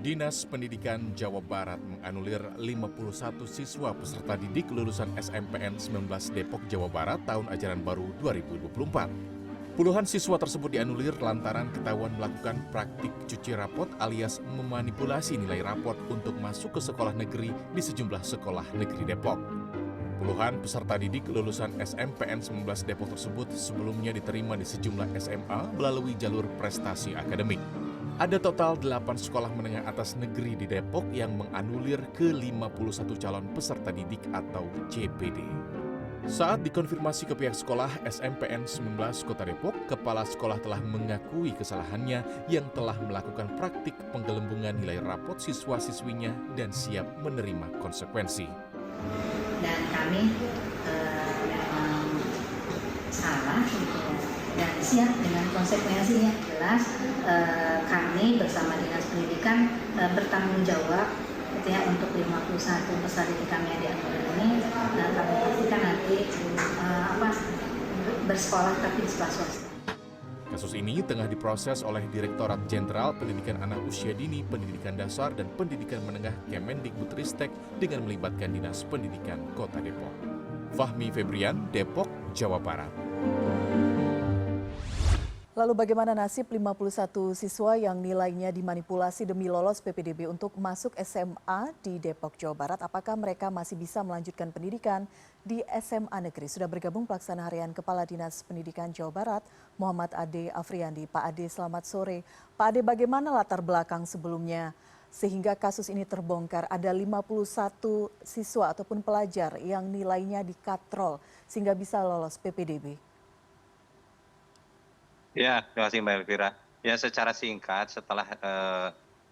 Dinas Pendidikan Jawa Barat menganulir 51 siswa peserta didik lulusan SMPN 19 Depok, Jawa Barat tahun ajaran baru 2024. Puluhan siswa tersebut dianulir lantaran ketahuan melakukan praktik cuci rapot alias memanipulasi nilai rapot untuk masuk ke sekolah negeri di sejumlah sekolah negeri Depok. Puluhan peserta didik lulusan SMPN 19 Depok tersebut sebelumnya diterima di sejumlah SMA melalui jalur prestasi akademik. Ada total 8 sekolah menengah atas negeri di Depok yang menganulir ke 51 calon peserta didik atau CPD. Saat dikonfirmasi ke pihak sekolah SMPN 19 Kota Depok, kepala sekolah telah mengakui kesalahannya yang telah melakukan praktik penggelembungan nilai rapot siswa-siswinya dan siap menerima konsekuensi. Dan kami memang salah gitu, dan siap dengan konsekuensinya. Jelas kami bersama Dinas Pendidikan bertanggung jawab gitu ya, untuk 51 peserta didik kami yang dianulir ini, dan kami pastikan nanti bersekolah tapi di sekolah swasta. Kasus ini tengah diproses oleh Direktorat Jenderal Pendidikan Anak Usia Dini, Pendidikan Dasar, dan Pendidikan Menengah Kemendikbudristek dengan melibatkan Dinas Pendidikan Kota Depok. Fahmi Febrian, Depok, Jawa Barat. Lalu bagaimana nasib 51 siswa yang nilainya dimanipulasi demi lolos PPDB untuk masuk SMA di Depok, Jawa Barat? Apakah mereka masih bisa melanjutkan pendidikan di SMA negeri? Sudah bergabung pelaksana harian Kepala Dinas Pendidikan Jawa Barat, Muhammad Ade Afriandi. Pak Ade, selamat sore. Pak Ade, bagaimana latar belakang sebelumnya sehingga kasus ini terbongkar? Ada 51 siswa ataupun pelajar yang nilainya dikatrol sehingga bisa lolos PPDB. Ya, terima kasih Mbak Elvira. Ya, secara singkat setelah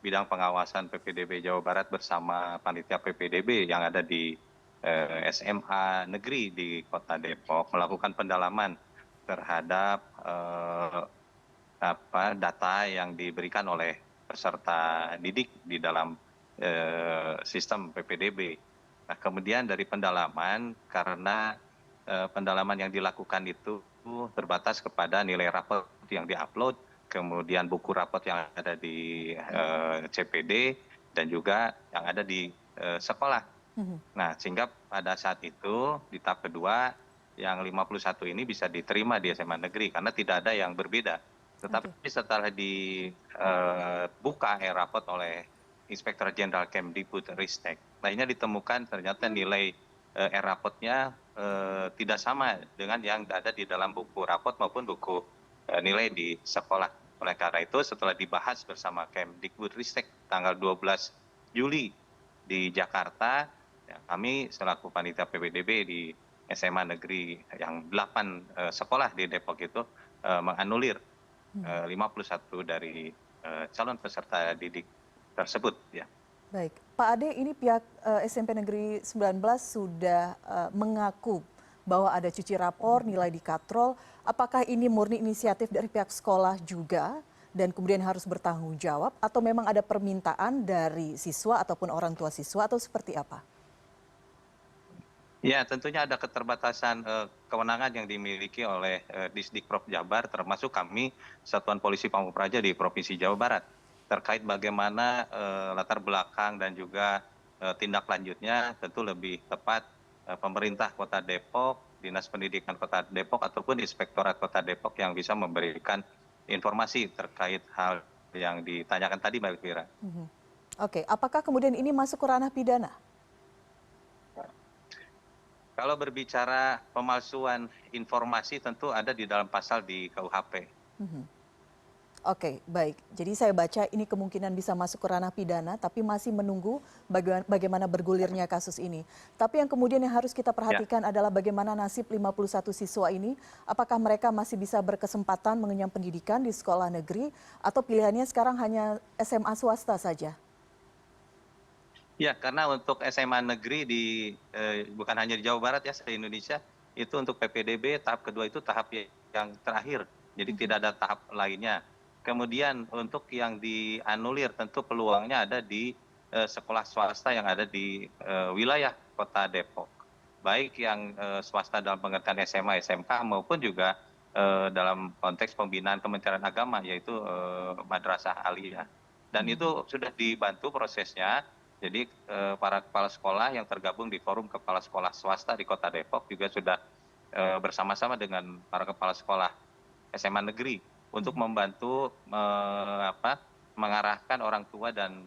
bidang pengawasan PPDB Jawa Barat bersama panitia PPDB yang ada di SMA negeri di Kota Depok melakukan pendalaman terhadap data yang diberikan oleh peserta didik di dalam sistem PPDB. Nah, kemudian dari pendalaman, karena pendalaman yang dilakukan itu terbatas kepada nilai rapot yang diupload, kemudian buku rapot yang ada di CPD, dan juga yang ada di sekolah. Nah, sehingga pada saat itu di tahap kedua yang 51 ini bisa diterima di SMA negeri karena tidak ada yang berbeda. Tetapi setelah dibuka rapot oleh Inspektur Jenderal Kemdikbudristek, akhirnya ditemukan ternyata nilai rapotnya tidak sama dengan yang ada di dalam buku rapot maupun buku nilai di sekolah. Oleh karena itu setelah dibahas bersama Kemdikbudristek tanggal 12 Juli di Jakarta, ya, kami selaku panitia PPDB di SMA negeri yang 8 sekolah di Depok itu menganulir 51 dari calon peserta didik tersebut. Ya. Baik, Pak Ade, ini pihak SMP Negeri 19 sudah mengaku bahwa ada cuci rapor, nilai dikatrol. Apakah ini murni inisiatif dari pihak sekolah juga dan kemudian harus bertanggung jawab, atau memang ada permintaan dari siswa ataupun orang tua siswa, atau seperti apa? Ya, tentunya ada keterbatasan kewenangan yang dimiliki oleh Disdikprov Jabar, termasuk kami Satuan Polisi Pamung Praja di Provinsi Jawa Barat, terkait bagaimana latar belakang dan juga tindak lanjutnya. Tentu lebih tepat pemerintah Kota Depok, Dinas Pendidikan Kota Depok, ataupun Inspektorat Kota Depok yang bisa memberikan informasi terkait hal yang ditanyakan tadi, Mbak Elvira. Oke, apakah kemudian ini masuk ke ranah pidana? Kalau berbicara pemalsuan informasi tentu ada di dalam pasal di KUHP. Oke, baik. Jadi saya baca ini kemungkinan bisa masuk ke ranah pidana, tapi masih menunggu bagaimana bergulirnya kasus ini. Tapi yang kemudian yang harus kita perhatikan adalah bagaimana nasib 51 siswa ini. Apakah mereka masih bisa berkesempatan mengenyam pendidikan di sekolah negeri, atau pilihannya sekarang hanya SMA swasta saja? Ya, karena untuk SMA negeri bukan hanya di Jawa Barat ya, se-Indonesia, itu untuk PPDB tahap kedua itu tahap yang terakhir. Jadi tidak ada tahap lainnya. Kemudian untuk yang dianulir tentu peluangnya ada di sekolah swasta yang ada di wilayah Kota Depok. Baik yang swasta dalam pengertian SMA, SMK maupun juga dalam konteks pembinaan Kementerian Agama, yaitu Madrasah Aliyah. Dan itu sudah dibantu prosesnya. Jadi para kepala sekolah yang tergabung di Forum Kepala Sekolah Swasta di Kota Depok juga sudah bersama-sama dengan para kepala sekolah SMA negeri untuk membantu mengarahkan orang tua dan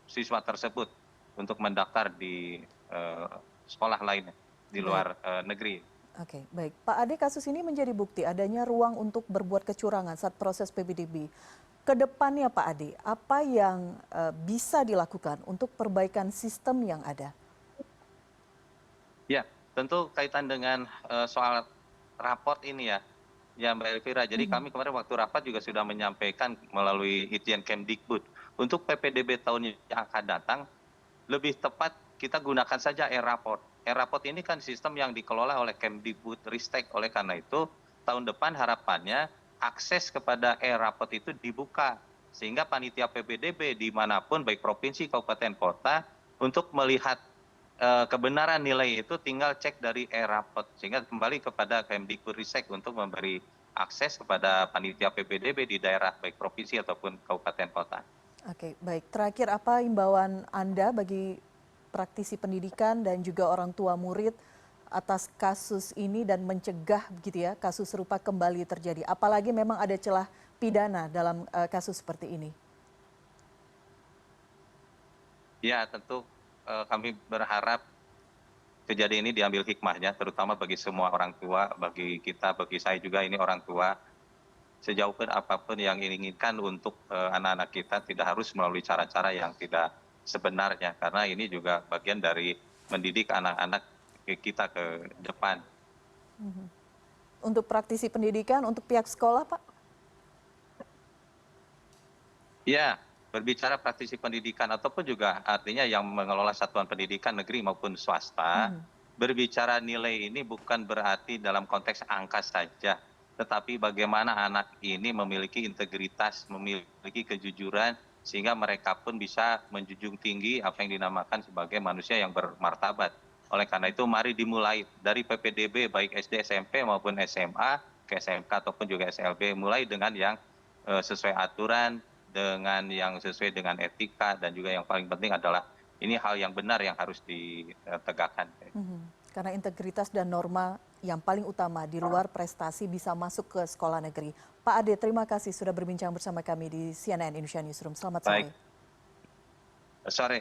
siswa tersebut untuk mendaftar di sekolah lainnya di luar negeri. Oke, baik. Pak Ade, kasus ini menjadi bukti adanya ruang untuk berbuat kecurangan saat proses PPDB. Kedepannya Pak Ade, apa yang bisa dilakukan untuk perbaikan sistem yang ada? Ya, tentu kaitan dengan soal raport ini ya Mbak Elvira. Jadi kami kemarin waktu rapat juga sudah menyampaikan melalui Itjen Kemdikbud untuk PPDB tahun yang akan datang, lebih tepat kita gunakan saja e-raport. E-raport ini kan sistem yang dikelola oleh Kemdikbud Ristek. Oleh karena itu tahun depan harapannya akses kepada e-raport itu dibuka sehingga panitia PPDB dimanapun baik provinsi, kabupaten, kota untuk melihat kebenaran nilai itu tinggal cek dari e-raport sehingga kembali kepada Kemdikbud Ristek untuk memberi akses kepada panitia PPDB di daerah baik provinsi ataupun kabupaten kota. Oke, baik. Terakhir, apa imbauan Anda bagi praktisi pendidikan dan juga orang tua murid atas kasus ini dan mencegah begitu ya kasus serupa kembali terjadi? Apalagi memang ada celah pidana dalam kasus seperti ini. Ya, tentu kami berharap kejadian ini diambil hikmahnya, terutama bagi semua orang tua, bagi kita, bagi saya juga ini orang tua. Sejauh pun apapun yang diinginkan untuk anak-anak kita tidak harus melalui cara-cara yang tidak sebenarnya. Karena ini juga bagian dari mendidik anak-anak kita ke depan. Untuk praktisi pendidikan, untuk pihak sekolah Pak? Ya, berbicara praktisi pendidikan ataupun juga artinya yang mengelola satuan pendidikan negeri maupun swasta, berbicara nilai ini bukan berarti dalam konteks angka saja, tetapi bagaimana anak ini memiliki integritas, memiliki kejujuran, sehingga mereka pun bisa menjunjung tinggi apa yang dinamakan sebagai manusia yang bermartabat. Oleh karena itu mari dimulai dari PPDB baik SD, SMP maupun SMA, ke SMK ataupun juga SLB, mulai dengan yang sesuai aturan, dengan yang sesuai dengan etika, dan juga yang paling penting adalah ini hal yang benar yang harus ditegakkan. Karena integritas dan norma yang paling utama di luar prestasi bisa masuk ke sekolah negeri. Pak Ade, terima kasih sudah berbincang bersama kami di CNN Indonesia Newsroom. Selamat sore. Baik. Sore.